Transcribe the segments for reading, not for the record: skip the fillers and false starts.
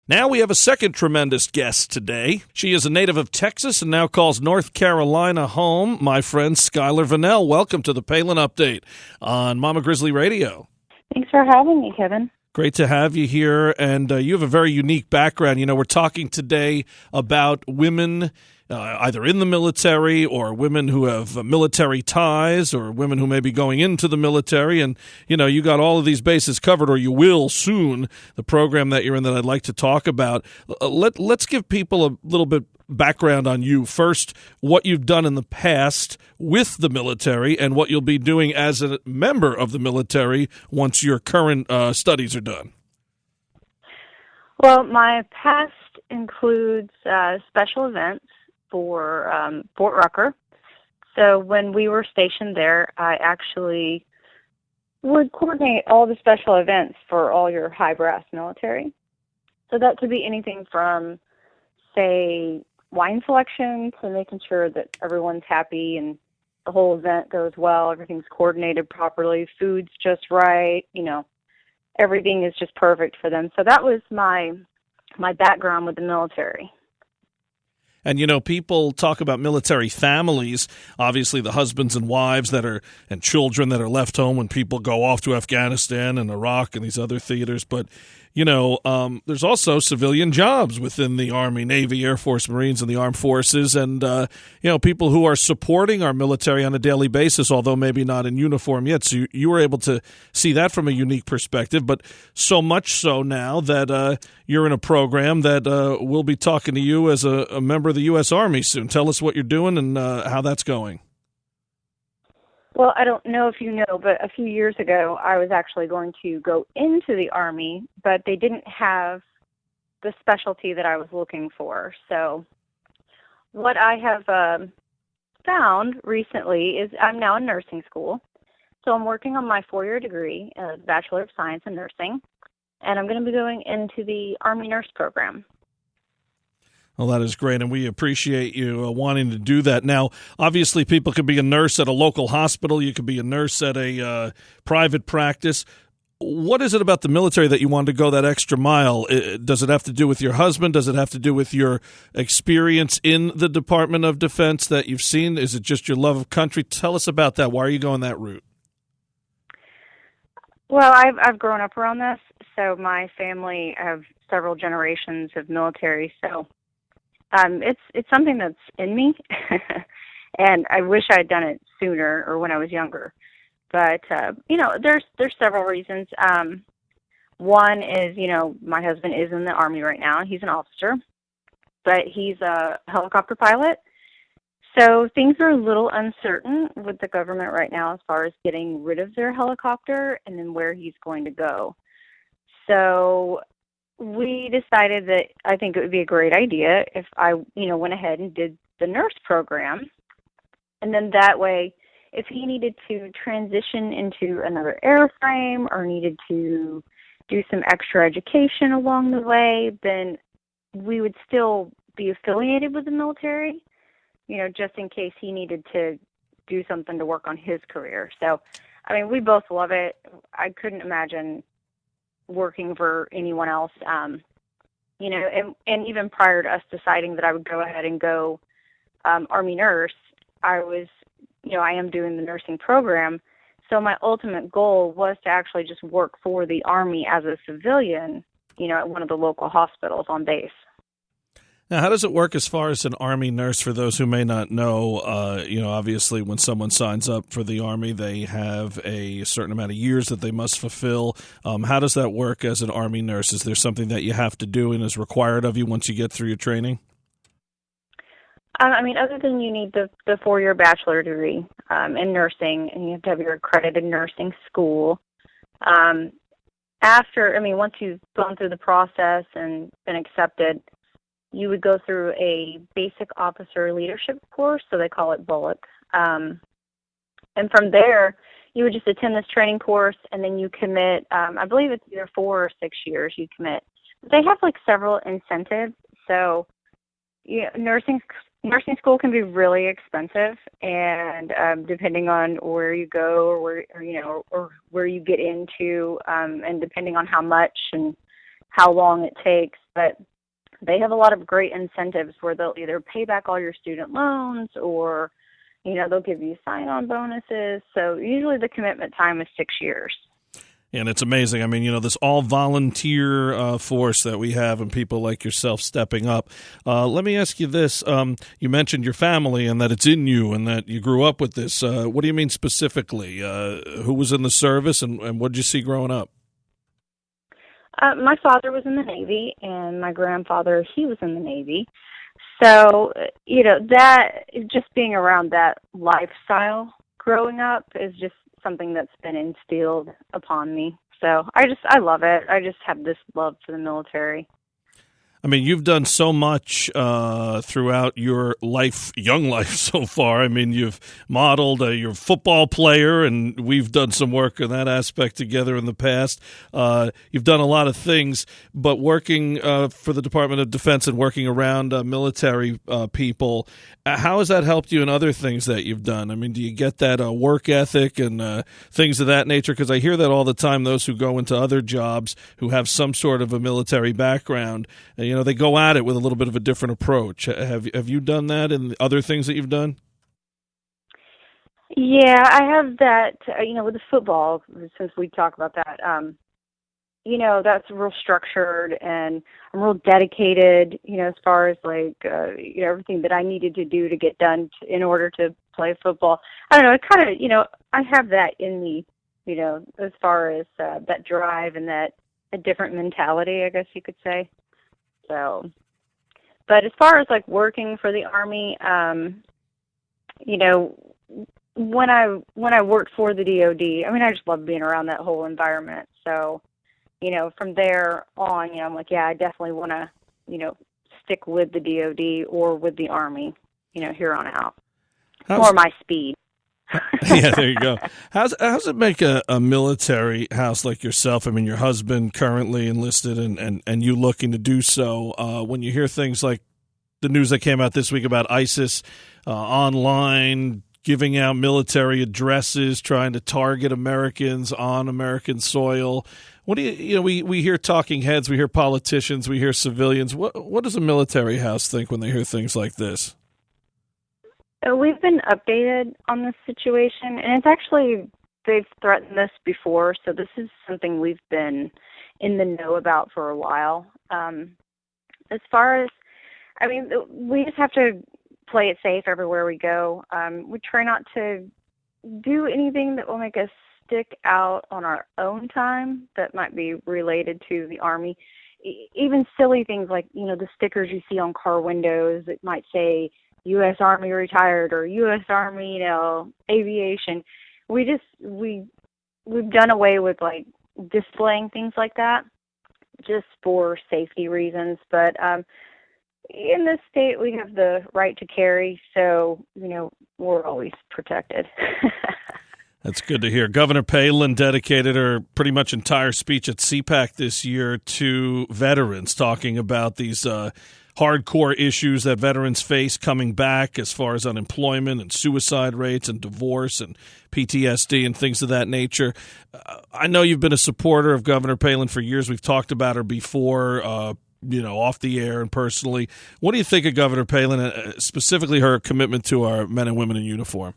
Now we have a second tremendous guest today. She is a native of Texas and now calls North Carolina home. My friend Skylar Vanel, welcome to the Palin Update on Mama Grizzly Radio. Thanks for having me, Kevin. Great to have you here, and you have a very unique background. You know, we're talking today about women either in the military or women who have military ties or women who may be going into the military. And, you know, you got all of these bases covered, or you will soon, the program that you're in that I'd like to talk about. Let's give people a little bit background on you. First, what you've done in the past with the military and what you'll be doing as a member of the military once your current studies are done. Well, my past includes special events for Fort Rucker. So when we were stationed there, I actually would coordinate all the special events for all your high brass military. So that could be anything from, say, wine selection to making sure that everyone's happy and the whole event goes well, everything's coordinated properly, food's just right, you know, everything is just perfect for them. So that was my background with the military. And, you know, people talk about military families, obviously the husbands and wives and children that are left home when people go off to Afghanistan and Iraq and these other theaters. But, you know, there's also civilian jobs within the Army, Navy, Air Force, Marines, and the Armed Forces. And, you know, people who are supporting our military on a daily basis, although maybe not in uniform yet. So you were able to see that from a unique perspective. But so much so now that you're in a program that we'll be talking to you as a member of the U.S. Army soon. Tell us what you're doing and how that's going. Well, I don't know if you know, but a few years ago, I was actually going to go into the Army, but they didn't have the specialty that I was looking for. So what I have found recently is I'm now in nursing school. So I'm working on my 4-year degree, Bachelor of Science in Nursing, and I'm going to be going into the Army nurse program. Well, that is great, and we appreciate you wanting to do that. Now, obviously, people could be a nurse at a local hospital. You could be a nurse at a private practice. What is it about the military that you wanted to go that extra mile? Does it have to do with your husband? Does it have to do with your experience in the Department of Defense that you've seen? Is it just your love of country? Tell us about that. Why are you going that route? Well, I've grown up around this, so my family have several generations of military, so it's something that's in me, and I wish I had done it sooner or when I was younger. But you know, there's several reasons. One is, you know, my husband is in the Army right now. He's an officer, but he's a helicopter pilot. So things are a little uncertain with the government right now as far as getting rid of their helicopter and then where he's going to go. So we decided that I think it would be a great idea if I, you know, went ahead and did the nurse program. And then that way, if he needed to transition into another airframe or needed to do some extra education along the way, then we would still be affiliated with the military, you know, just in case he needed to do something to work on his career. So, I mean, we both love it. I couldn't imagine working for anyone else, you know, and even prior to us deciding that I would go ahead and go Army nurse, I was, you know, I am doing the nursing program. So my ultimate goal was to actually just work for the Army as a civilian, you know, at one of the local hospitals on base. Now, how does it work as far as an Army nurse? For those who may not know, you know, obviously when someone signs up for the Army, they have a certain amount of years that they must fulfill. How does that work as an Army nurse? Is there something that you have to do and is required of you once you get through your training? I mean, other than you need the 4-year bachelor degree in nursing, and you have to have your accredited nursing school. After, I mean, once you've gone through the process and been accepted, you would go through a basic officer leadership course, so they call it BOLC. And from there, you would just attend this training course, and then you commit, I believe it's either 4 or 6 years you commit. They have, like, several incentives. So, you know, nursing school can be really expensive, and depending on where you go or where, or, you know, or where you get into, and depending on how much and how long it takes, but they have a lot of great incentives where they'll either pay back all your student loans or, they'll give you sign-on bonuses. So usually the commitment time is 6 years. And it's amazing. I mean, this all-volunteer force that we have and people like yourself stepping up. Let me ask you this. You mentioned your family and that it's in you and that you grew up with this. What do you mean specifically? Who was in the service and what did you see growing up? My father was in the Navy, and my grandfather, he was in the Navy. So, that just being around that lifestyle growing up is just something that's been instilled upon me. So I love it. I just have this love for the military. I mean, you've done so much throughout your young life so far. I mean, you've modeled, you're a football player, and we've done some work in that aspect together in the past. You've done a lot of things, but working for the Department of Defense and working around military people, how has that helped you in other things that you've done? I mean, do you get that work ethic and things of that nature? Because I hear that all the time, those who go into other jobs who have some sort of a military background, they go at it with a little bit of a different approach. Have you done that in other things that you've done? Yeah, I have that, with the football, since we talk about that, that's real structured and I'm real dedicated, as far as everything that I needed to do to get done in order to play football. I don't know, it kind of, I have that in me, as far as that drive and that a different mentality, I guess you could say. So, but as far as working for the Army, when I worked for the DoD, I mean, I just love being around that whole environment. So, from there on, I'm I definitely want to, stick with the DoD or with the Army, here on out. More my speed. Yeah, there you go. How's it make a military house like yourself? I mean, your husband currently enlisted and you looking to do so. When you hear things like the news that came out this week about ISIS online giving out military addresses, trying to target Americans on American soil. What do we hear talking heads, we hear politicians, we hear civilians. What does a military house think when they hear things like this? We've been updated on this situation, and it's actually, they've threatened this before, so this is something we've been in the know about for a while. As far as, we just have to play it safe everywhere we go. We try not to do anything that will make us stick out on our own time that might be related to the Army. Even silly things like, the stickers you see on car windows that might say U.S. Army retired or U.S. Army, aviation. We've done away with displaying things like that just for safety reasons. But in this state, we have the right to carry, so we're always protected. That's good to hear. Governor Palin dedicated her pretty much entire speech at CPAC this year to veterans, talking about these hardcore issues that veterans face coming back as far as unemployment and suicide rates and divorce and PTSD and things of that nature. I know you've been a supporter of Governor Palin for years. We've talked about her before, off the air and personally. What do you think of Governor Palin, specifically her commitment to our men and women in uniform?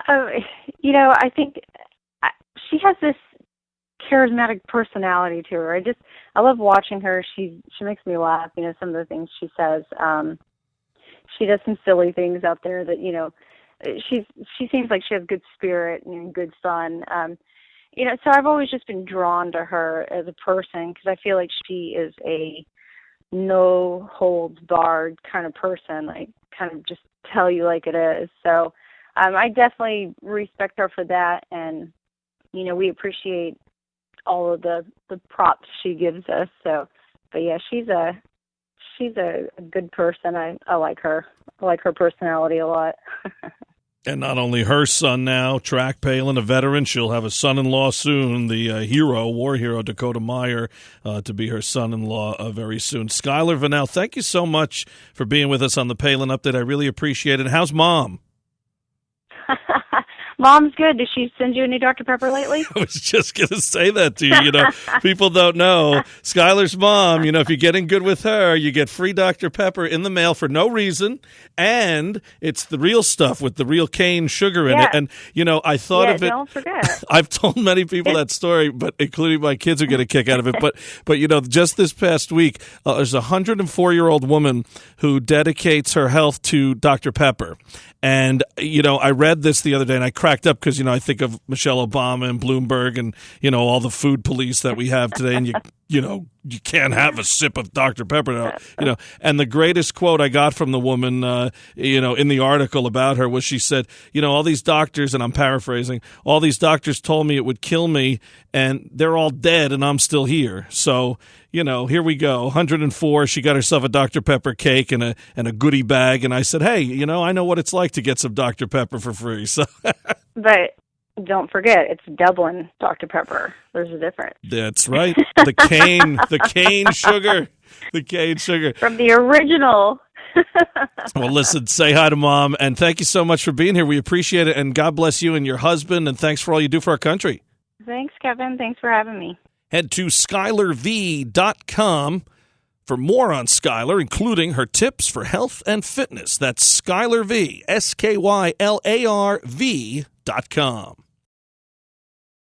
I think she has this charismatic personality to her. I love watching her. She makes me laugh. Some of the things she says. She does some silly things out there that she seems like she has good spirit and good fun. So I've always just been drawn to her as a person because I feel like she is a no holds barred kind of person. Kind of just tell you like it is. So I definitely respect her for that, and we appreciate all of the props she gives us. So, but yeah, she's a good person. I like her. I like her personality a lot. And not only her son now, Track Palin, a veteran, she'll have a son-in-law soon, the war hero Dakota Meyer, to be her son-in-law very soon. Skylar Vanel, thank you so much for being with us on the Palin Update. I really appreciate it. How's Mom? Mom's good. Did she send you a new Dr. Pepper lately? I was just going to say that to you. People don't know. Skylar's mom, if you're getting good with her, you get free Dr. Pepper in the mail for no reason, and it's the real stuff with the real cane sugar in it. And, I thought of it. Don't forget. I've told many people that story, but including my kids who get a kick out of it. But just this past week, there's a 104-year-old woman who dedicates her health to Dr. Pepper. And, I read this the other day and I cracked up because, I think of Michelle Obama and Bloomberg and, all the food police that we have today. And, you can't have a sip of Dr. Pepper now, And the greatest quote I got from the woman, in the article about her was she said, all these doctors, and I'm paraphrasing, all these doctors told me it would kill me and they're all dead and I'm still here. So, here we go. 104. She got herself a Dr. Pepper cake and a goodie bag. And I said, hey, I know what it's like to get some Dr. Pepper for free. So, but don't forget, it's Dublin Dr. Pepper. There's a difference. That's right. The cane sugar. The cane sugar. From the original. Well, listen, say hi to Mom. And thank you so much for being here. We appreciate it. And God bless you and your husband. And thanks for all you do for our country. Thanks, Kevin. Thanks for having me. Head to SkylarV.com for more on Skylar, including her tips for health and fitness. That's SkylarV, SKYLARV.com.